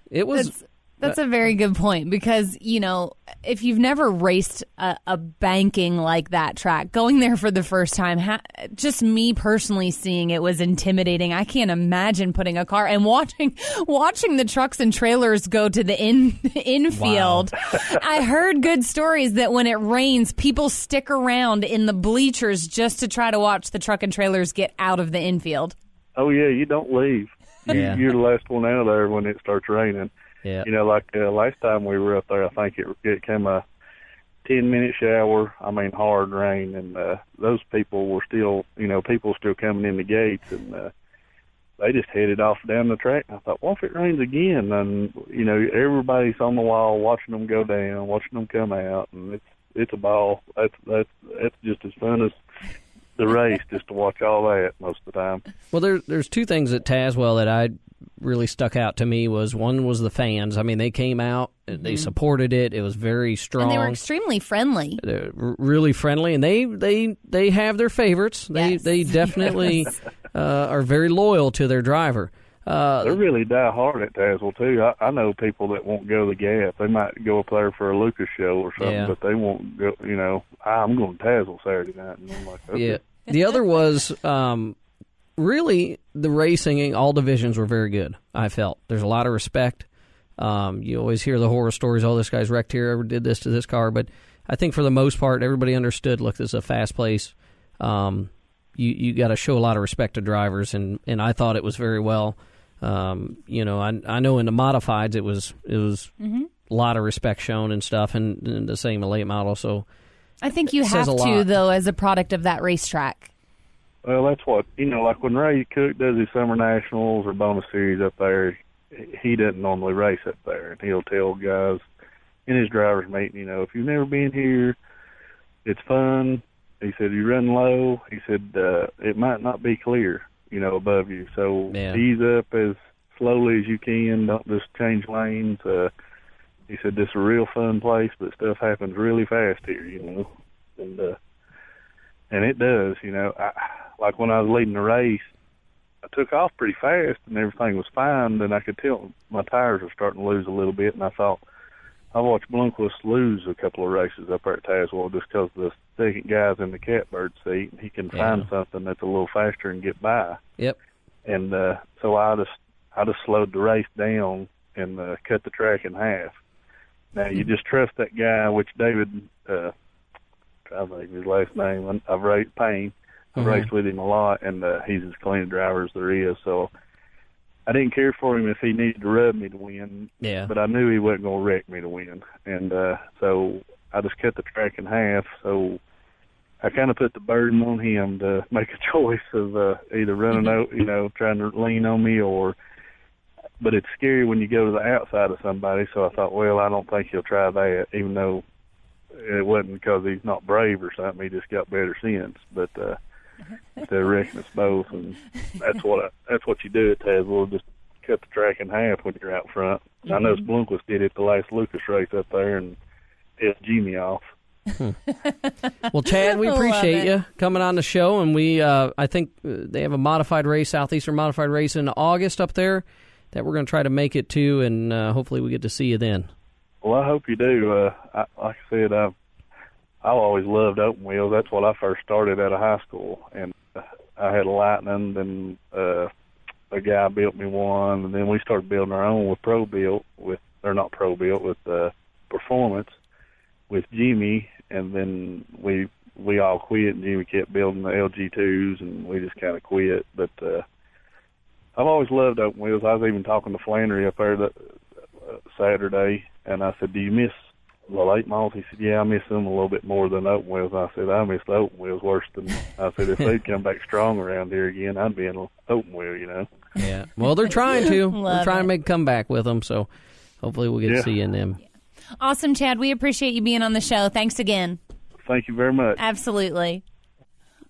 It was... That's a very good point because, you know, if you've never raced a banking like that track, going there for the first time, just me personally seeing it was intimidating. I can't imagine putting a car and watching the trucks and trailers go to the infield. Wow. I heard good stories that when it rains, people stick around in the bleachers just to try to watch the truck and trailers get out of the infield. Oh, yeah, you don't leave. Yeah. You're the last one out of there when it starts raining. Yeah. You know, like last time we were up there, I think it came a 10-minute shower, hard rain, and those people were still, people still coming in the gates, and they just headed off down the track. And I thought, well, if it rains again, and, everybody's on the wall watching them go down, watching them come out, and it's a ball. That's just as fun as the race, just to watch all that most of the time. Well, there's two things at Tazewell that I really stuck out to me. One was the fans. I mean, they came out, they supported it. It was very strong. And they were extremely friendly. They're really friendly, and they have their favorites. Yes. They definitely are very loyal to their driver. They're really die hard at Tazewell, too. I know people that won't go to the Gap. They might go up there for a Lucas show or something, but they won't go, I'm going to Tazewell Saturday night. And I'm like, okay. Yeah. The other was really the racing, all divisions were very good, I felt. There's a lot of respect. You always hear the horror stories, oh, this guy's wrecked here, ever did this to this car. But I think for the most part, everybody understood, look, this is a fast place. You got to show a lot of respect to drivers, and I thought it was very well. I know in the modifieds it was a lot of respect shown and stuff, and the same late model. So I think you have to, though, as a product of that racetrack. Well, that's what, like when Ray Cook does his Summer Nationals or Bonus Series up there, he doesn't normally race up there. And he'll tell guys in his driver's meeting, if you've never been here, it's fun. He said, you run low. He said, it might not be clear, above you. So ease up as slowly as you can. Don't just change lanes. He said, this is a real fun place, but stuff happens really fast here, and it does, like when I was leading the race, I took off pretty fast and everything was fine. Then I could tell my tires were starting to lose a little bit, and I thought, I watched Blomqvist lose a couple of races up there at Tazewell just because the second guy's in the catbird seat, and he can find something that's a little faster and get by. Yep. And so I just slowed the race down and cut the track in half. Now, you just trust that guy, which David last name. And I've raced Payne. I've raced with him a lot, and he's as clean a driver as there is. So I didn't care for him if he needed to rub me to win. Yeah. But I knew he wasn't going to wreck me to win. And so I just cut the track in half. So I kind of put the burden on him to make a choice of either running out, trying to lean on me but it's scary when you go to the outside of somebody. So I thought, well, I don't think he'll try that, even though it wasn't because he's not brave or something. He just got better sense. But they're wrecking us both, and that's what you do at Tazewell, just cut the track in half when you're out front. I know Blomqvist did it the last Lucas race up there and hit Jimmy off. Well, Chad, we appreciate you coming on the show, and we I think they have a modified race, Southeastern modified race in August up there that we're going to try to make it to, and hopefully we get to see you then. Well, I hope you do. Like I said, I've always loved open wheels. That's what I first started out of high school, and I had a Lightning, then a guy built me one, and then we started building our own with Performance with Jimmy, and then we all quit, and Jimmy kept building the LG2s, and we just kind of quit. But I've always loved open wheels. I was even talking to Flannery up there that Saturday, and I said, do you miss the late models? He said, yeah, I miss them a little bit more than open wheels. I said, I miss the open wheels worse than, I said, if they'd come back strong around here again, I'd be in an open wheel, Yeah, well, they're trying to. They're trying to make a comeback with them, so hopefully we'll get to see you in them. Awesome, Chad. We appreciate you being on the show. Thanks again. Thank you very much. Absolutely.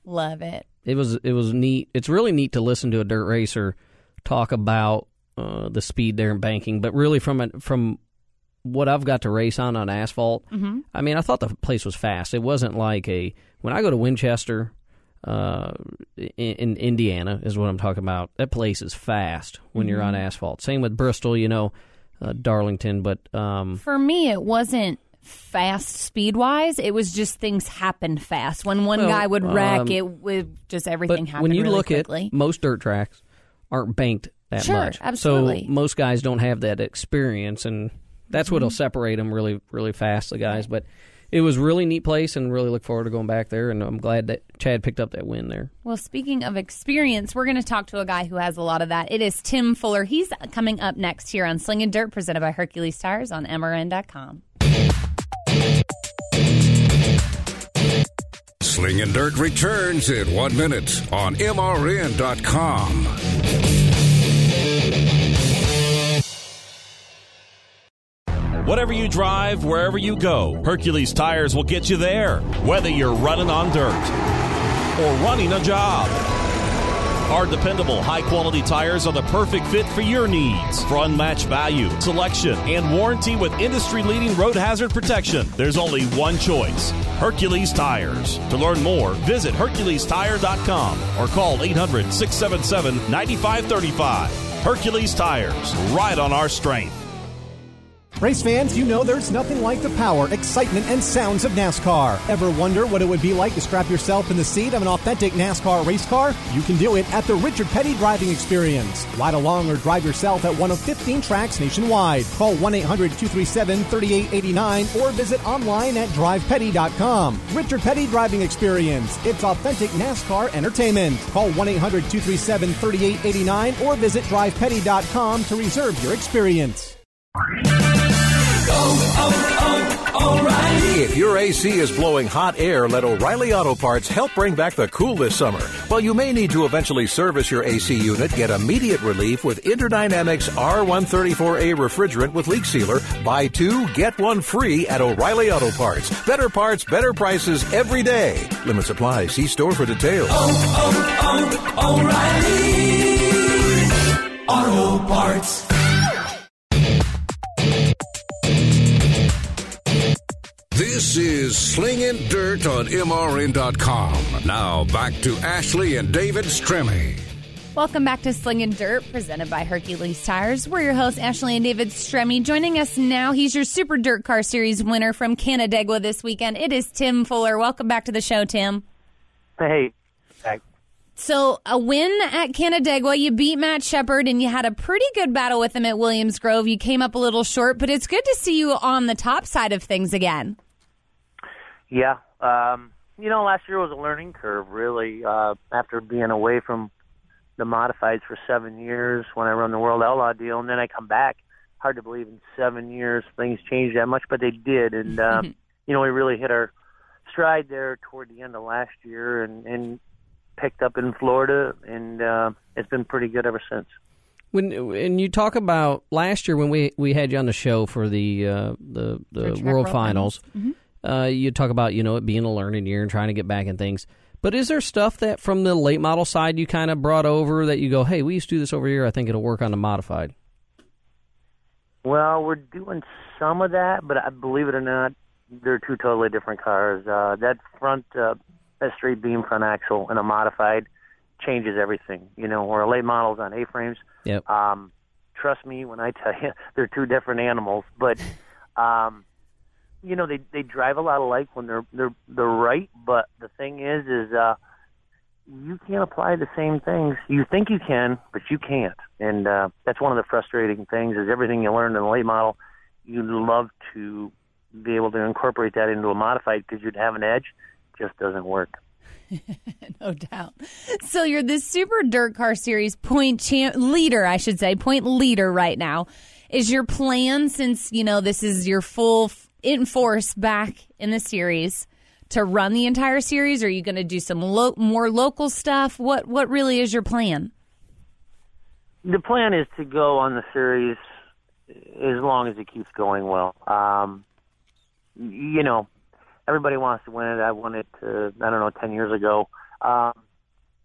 Love it. It was neat. It's really neat to listen to a dirt racer talk about the speed there in banking, but really from what I've got to race on asphalt, I mean, I thought the place was fast. It wasn't like when I go to Winchester in Indiana is what I'm talking about. That place is fast when you're on asphalt. Same with Bristol, Darlington, but for me, it wasn't fast speed-wise. It was just things happened fast. When one guy would wreck, it would just everything happened really quickly. When you look at most dirt tracks, aren't banked that much. Sure, absolutely. So most guys don't have that experience, and that's what'll separate them really, really fast, the guys. But it was a really neat place, and really look forward to going back there, and I'm glad that Chad picked up that win there. Well, speaking of experience, we're going to talk to a guy who has a lot of that. It is Tim Fuller. He's coming up next here on Slingin' Dirt, presented by Hercules Tires on MRN.com. Slingin' Dirt returns in 1 minute on MRN.com. Whatever you drive, wherever you go, Hercules Tires will get you there, whether you're running on dirt or running a job. Our dependable, high-quality tires are the perfect fit for your needs. For unmatched value, selection, and warranty with industry-leading road hazard protection, there's only one choice: Hercules Tires. To learn more, visit HerculesTire.com or call 800-677-9535. Hercules Tires. Ride on our strength. Race fans, you know there's nothing like the power, excitement, and sounds of NASCAR. Ever wonder what it would be like to strap yourself in the seat of an authentic NASCAR race car? You can do it at the Richard Petty Driving Experience. Ride along or drive yourself at one of 15 tracks nationwide. Call 1-800-237-3889 or visit online at drivepetty.com. Richard Petty Driving Experience. It's authentic NASCAR entertainment. Call 1-800-237-3889 or visit drivepetty.com to reserve your experience. O'Reilly. If your AC is blowing hot air, let O'Reilly Auto Parts help bring back the cool this summer. While you may need to eventually service your AC unit, get immediate relief with Interdynamics R134A refrigerant with leak sealer. Buy 2, get 1 free at O'Reilly Auto Parts. Better parts, better prices every day. Limit supply. See store for details. O'Reilly Auto Parts. This is Slingin' Dirt on MRN.com. Now back to Ashley and David Stremme. Welcome back to Slingin' Dirt, presented by Hercules Tires. We're your hosts, Ashley and David Stremme. Joining us now, he's your Super Dirt Car Series winner from Canandaigua this weekend. It is Tim Fuller. Welcome back to the show, Tim. Hey. Thanks. So, a win at Canandaigua. You beat Matt Shepard, and you had a pretty good battle with him at Williams Grove. You came up a little short, but it's good to see you on the top side of things again. Yeah. Last year was a learning curve, really. After being away from the modifieds for 7 years when I run the World Outlaw deal, and then I come back. Hard to believe in 7 years things changed that much, but they did. And, we really hit our stride there toward the end of last year and picked up in Florida, and it's been pretty good ever since. When you talk about last year when we had you on the show for the World Finals, you talk about it being a learning year and trying to get back in things. But is there stuff that from the late model side you kind of brought over that you go, hey, we used to do this over here, I think it'll work on the modified? Well, we're doing some of that, but believe it or not, they're two totally different cars. That straight beam front axle in a modified changes everything. Where a late model's on A-frames. Yep. Trust me when I tell you, they're two different animals. But they drive a lot alike when they're right. But the thing is you can't apply the same things. You think you can, but you can't. And that's one of the frustrating things is everything you learned in a late model, you'd love to be able to incorporate that into a modified because you'd have an edge. Just doesn't work. No doubt. So you're the Super Dirt Car Series point leader right now. Is your plan, since, this is your full in force back in the series, to run the entire series? Or are you going to do some more local stuff? What really is your plan? The plan is to go on the series as long as it keeps going well. Everybody wants to win it. I won it, 10 years ago.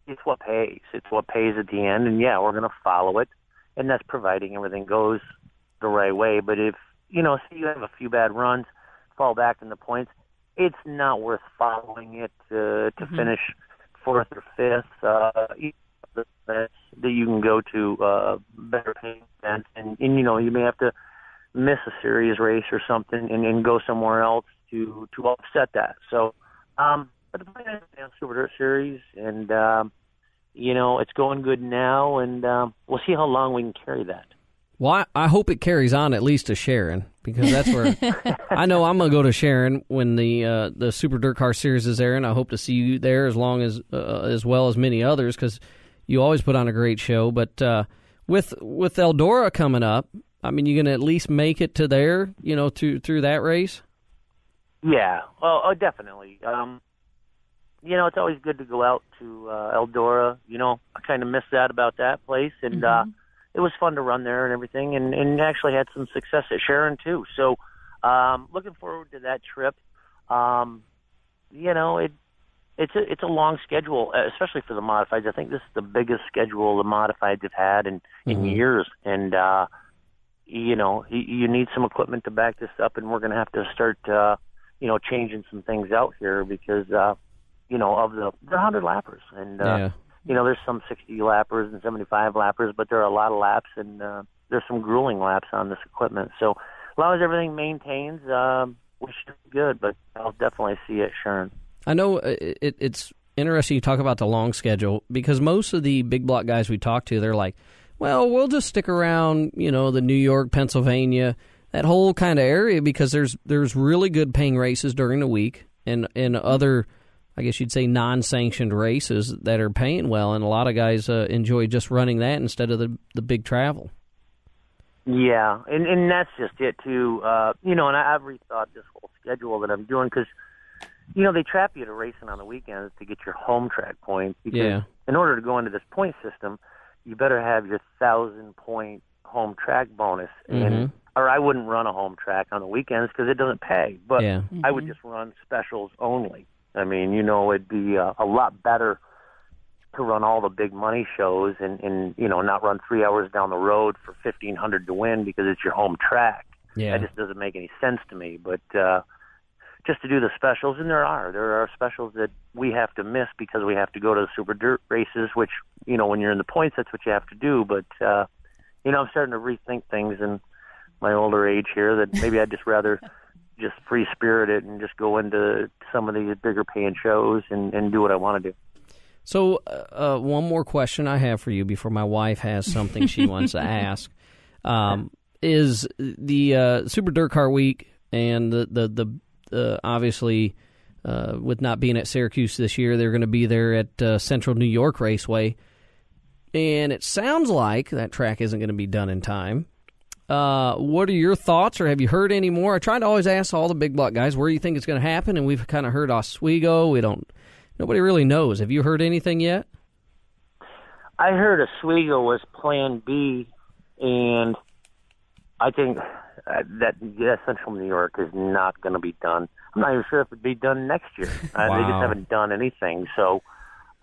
It's what pays. It's what pays at the end. And, we're going to follow it. And that's providing everything goes the right way. But if, say you have a few bad runs, fall back in the points, it's not worth following it to finish fourth or fifth. That you can go to better paying events. And, you may have to miss a series race or something and go somewhere else to offset that. So, but the plan is to Super Dirt Series, and it's going good now, and we'll see how long we can carry that. Well, I hope it carries on at least to Sharon, because that's where I know I'm going to go to Sharon when the Super Dirt Car Series is there, and I hope to see you there as well as many others, because you always put on a great show. But with Eldora coming up, I mean, you going to at least make it to there, through that race? Yeah, oh, definitely. It's always good to go out to Eldora. I kind of miss that about that place, and it was fun to run there and everything, and actually had some success at Sharon too. So, looking forward to that trip. It's a long schedule, especially for the modifieds. I think this is the biggest schedule the modifieds have had in years, and you need some equipment to back this up, and we're going to have to start. Changing some things out here because, of the 100 lappers. And, there's some 60 lappers and 75 lappers, but there are a lot of laps, and there's some grueling laps on this equipment. So as long as everything maintains, we should be good, but I'll definitely see it, Sharon. I know it's interesting you talk about the long schedule, because most of the big block guys we talk to, they're like, well, we'll just stick around, the New York, Pennsylvania, that whole kind of area, because there's really good paying races during the week and other, I guess you'd say, non-sanctioned races that are paying well, and a lot of guys enjoy just running that instead of the big travel. Yeah, and that's just it too. And I've rethought this whole schedule that I'm doing because, they trap you to racing on the weekends to get your home track points. Because in order to go into this point system, you better have your 1,000-point home track bonus. Or I wouldn't run a home track on the weekends because it doesn't pay. But I would just run specials only. I mean, it'd be a lot better to run all the big money shows and not run 3 hours down the road for $1,500 to win because it's your home track. Yeah. That just doesn't make any sense to me. But just to do the specials, and there are specials that we have to miss because we have to go to the Super Dirt races, which, when you're in the points, that's what you have to do. But, I'm starting to rethink things in my older age here that maybe I'd just rather just free spirit it and just go into some of these bigger paying shows and do what I want to do. So one more question I have for you before my wife has something she wants to ask. Is the Super Dirt Car Week and the obviously with not being at Syracuse this year. They're going to be there at Central New York Raceway. And it sounds like that track isn't going to be done in time. What are your thoughts, or have you heard any more? I try to always ask all the big block guys where you think it's going to happen, and we've kind of heard Oswego. Nobody really knows. Have you heard anything yet? I heard Oswego was Plan B, and I think that Central New York is not going to be done. I'm not even sure if it'd be done next year. Wow. They just haven't done anything. So,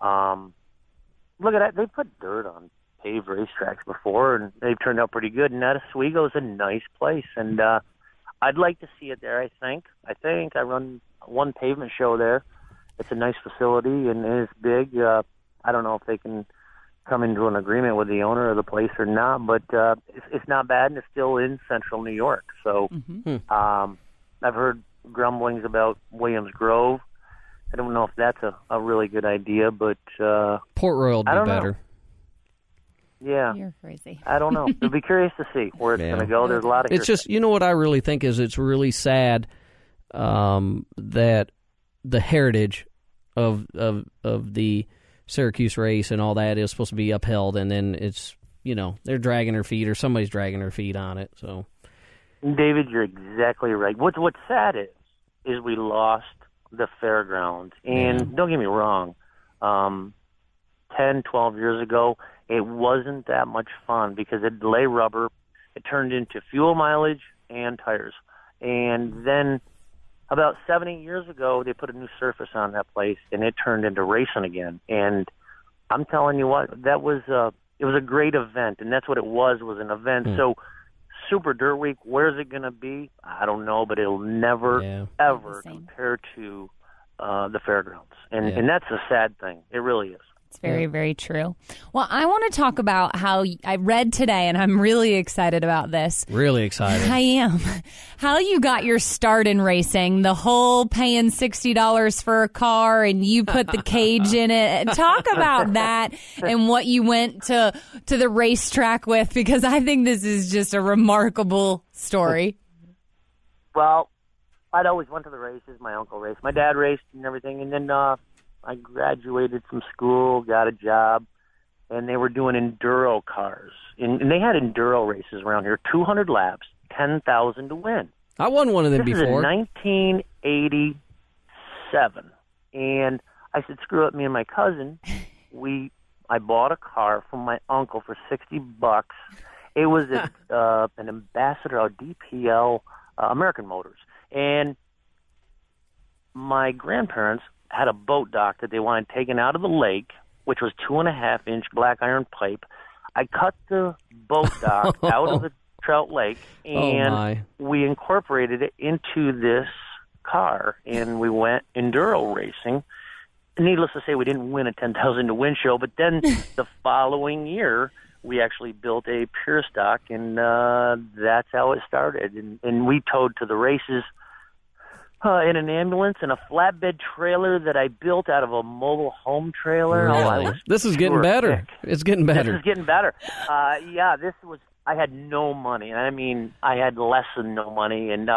look at that. They put dirt on paved racetracks before, and they've turned out pretty good. And that Oswego is a nice place, and I'd like to see it there. I think I run one pavement show there. It's a nice facility and it's big. I don't know if they can come into an agreement with the owner of the place or not, but it's not bad, and it's still in Central New York. So I've heard grumblings about Williams Grove. I don't know if that's a really good idea, but Port Royal would be better. Yeah. You're crazy. I don't know. I'll be curious to see where it's going to go. There's a lot of... It's just, what I really think is it's really sad that the heritage of the Syracuse race and all that is supposed to be upheld, and then it's, they're dragging their feet, or somebody's dragging their feet on it. So, David, you're exactly right. What's sad is we lost the fairgrounds. And don't get me wrong, 10, 12 years ago, it wasn't that much fun because it lay rubber. It turned into fuel mileage and tires. And then about 7-8 years ago, they put a new surface on that place, and it turned into racing again. And I'm telling you what, it was a great event, and that's what it was an event. So Super Dirt Week, where's it going to be? I don't know, but it'll never, ever compare to the fairgrounds. And that's a sad thing. It really is. It's very, very true. Well, I want to talk about how I read today, and I'm really excited about this. Really excited. I am. How you got your start in racing, the whole paying $60 for a car, and you put the cage in it. Talk about that and what you went to the racetrack with, because I think this is just a remarkable story. Well, I'd always went to the races. My uncle raced. My dad raced and everything, and then I graduated from school, got a job, and they were doing enduro cars. And they had enduro races around here, 200 laps, $10,000 to win. I won one of them before. This is in 1987. And I said, screw it, me and my cousin, I bought a car from my uncle for $60. It was an Ambassador, a DPL, American Motors. And my grandparents had a boat dock that they wanted taken out of the lake, which was 2.5-inch black iron pipe. I cut the boat dock out of the trout lake, and we incorporated it into this car, and we went enduro racing. Needless to say, we didn't win a 10,000 to win show, but then the following year, we actually built a pure stock, and that's how it started. And we towed to the races in an ambulance and a flatbed trailer that I built out of a mobile home trailer. Really? This is getting better. It's getting better. This is getting better. I had no money. I mean, I had less than no money, and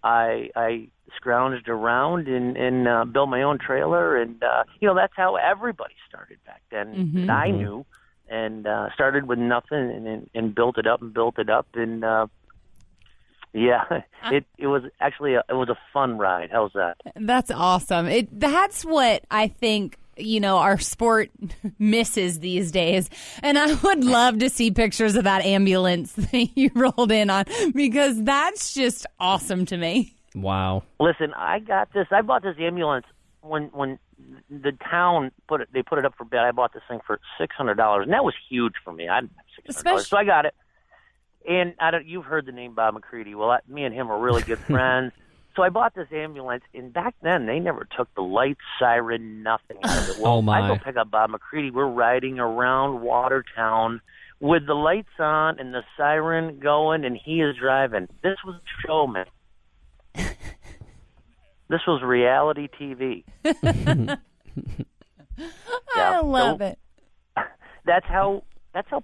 I scrounged around and built my own trailer, and that's how everybody started back then. Mm-hmm. I knew, and started with nothing and built it up, and it was actually it was a fun ride. How's that? That's awesome. That's what I think our sport misses these days. And I would love to see pictures of that ambulance that you rolled in on, because that's just awesome to me. Wow. Listen, I bought this ambulance when the town put it up for bid. I bought this thing for $600, and that was huge for me. I didn't have $600, so I got it. And you've heard the name Bob McCready. Well, me and him are really good friends. So I bought this ambulance, and back then they never took the lights, siren, nothing out of it. Well, I go pick up Bob McCready. We're riding around Watertown with the lights on and the siren going, and he is driving. This was a show, man. This was reality TV. I love it. That's how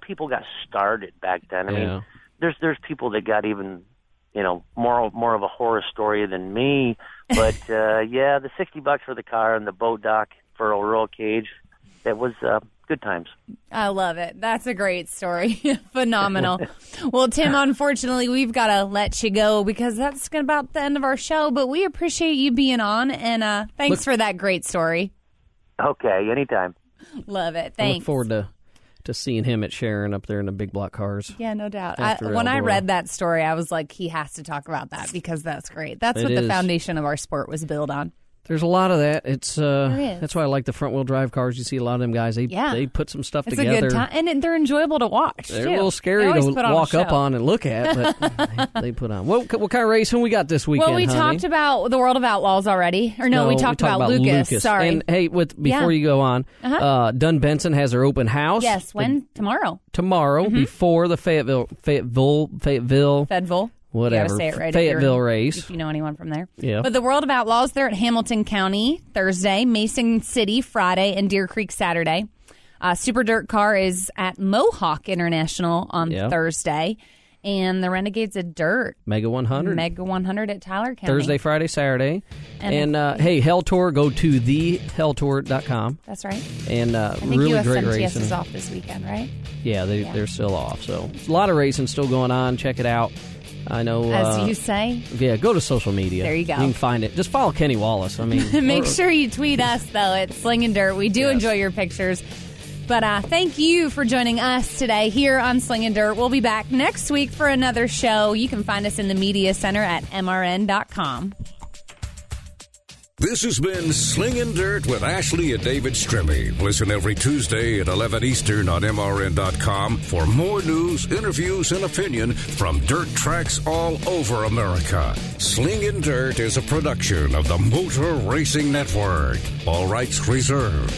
people got started back then. I mean, there's people that got even more of a horror story than me. But yeah, the $60 for the car and the boat dock for a roll cage, that was good times. I love it. That's a great story. Phenomenal. Well, Tim, unfortunately, we've got to let you go because that's about the end of our show. But we appreciate you being on, and thanks for that great story. Okay, anytime. Love it. Thanks. I look forward to seeing him at Sharon up there in the big block cars. Yeah, no doubt. When I read that story, I was like, he has to talk about that because that's great. That's what the foundation of our sport was built on. There's a lot of that. It's that's why I like the front wheel drive cars. You see a lot of them guys. They put some stuff together. It's a good time, and they're enjoyable to watch. They're a little scary to walk up on and look at, but they put on. What kind of racing we got this weekend? Well, we talked about the World of Outlaws already, or no, we talked about Lucas. Sorry. And hey, before you go on, Dunn Benson has her open house. Yes, when tomorrow. Tomorrow, before the Fayetteville. Whatever. You gotta say it right Fayetteville race. If you know anyone from there. Yeah. But the World of Outlaws, they're at Hamilton County Thursday, Mason City Friday, and Deer Creek Saturday. Super Dirt Car is at Mohawk International on Thursday. And the Renegades at Dirt. Mega 100. Mega 100 at Tyler County. Thursday, Friday, Saturday. And hey, Hell Tour, go to thehelltour.com. That's right. And I think really USMTS great racing. is off this weekend, right? Yeah, they're still off. So a lot of racing still going on. Check it out. I know. As you say. Yeah, go to social media. There you go. You can find it. Just follow Kenny Wallace. I mean, make sure you tweet us, though, at Slingin Dirt. We do enjoy your pictures. But thank you for joining us today here on Slingin Dirt. We'll be back next week for another show. You can find us in the media center at mrn.com. This has been Slingin Dirt with Ashley and David Stremme. Listen every Tuesday at 11 Eastern on mrn.com for more news, interviews, and opinion from dirt tracks all over America. Slingin Dirt is a production of the Motor Racing Network. All rights reserved.